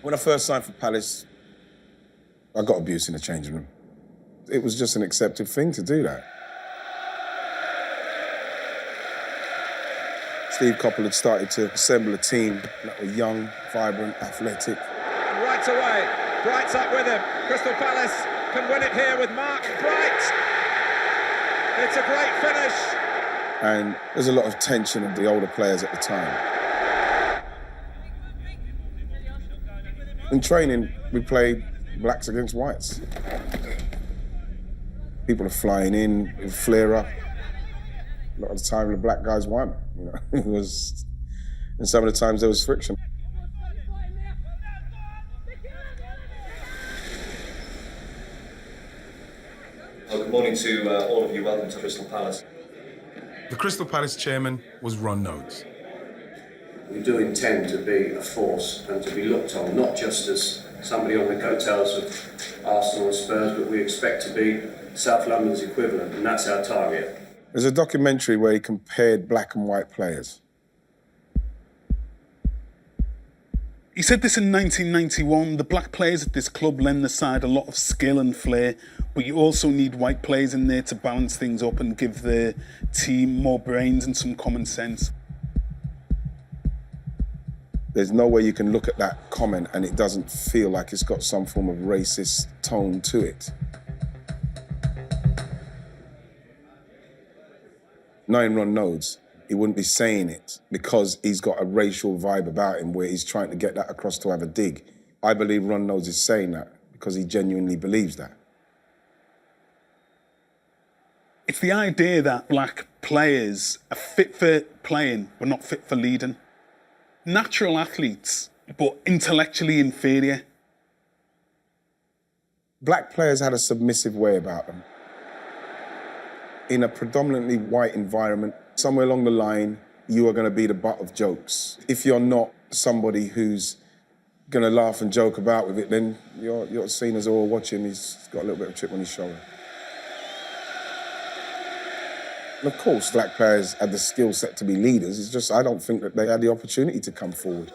When I first signed for Palace, I got abuse in the changing room. It was just an accepted thing to do that. Steve Coppell had started to assemble a team that were young, vibrant, athletic. Right away, Wright's up with him. Crystal Palace can win it here with Mark Wright. It's a great finish. And there's a lot of tension of the older players at the time. In training, we played blacks against whites. People are flying in, it would flare up. A lot of the time, the black guys won. You know, it was, and some of the times there was friction. Well, good morning to all of you. Welcome to Crystal Palace. The Crystal Palace chairman was Ron Noades. We do intend to be a force and to be looked on, not just as somebody on the coattails of Arsenal and Spurs, but we expect to be South London's equivalent, and that's our target. There's a documentary where he compared black and white players. He said this in 1991, the black players at this club lend the side a lot of skill and flair, but you also need white players in there to balance things up and give the team more brains and some common sense. There's no way you can look at that comment and it doesn't feel like it's got some form of racist tone to it. Knowing Ron Noades, he wouldn't be saying it because he's got a racial vibe about him where he's trying to get that across to have a dig. I believe Ron Noades is saying that because he genuinely believes that. It's the idea that black players are fit for playing but not fit for leading. Natural athletes, but intellectually inferior. Black players had a submissive way about them. In a predominantly white environment, somewhere along the line, you are going to be the butt of jokes. If you're not somebody who's going to laugh and joke about with it, then you're seen as, oh, watch him, he's got a little bit of chip on his shoulder. And of course, black players had the skill set to be leaders. It's just I don't think that they had the opportunity to come forward.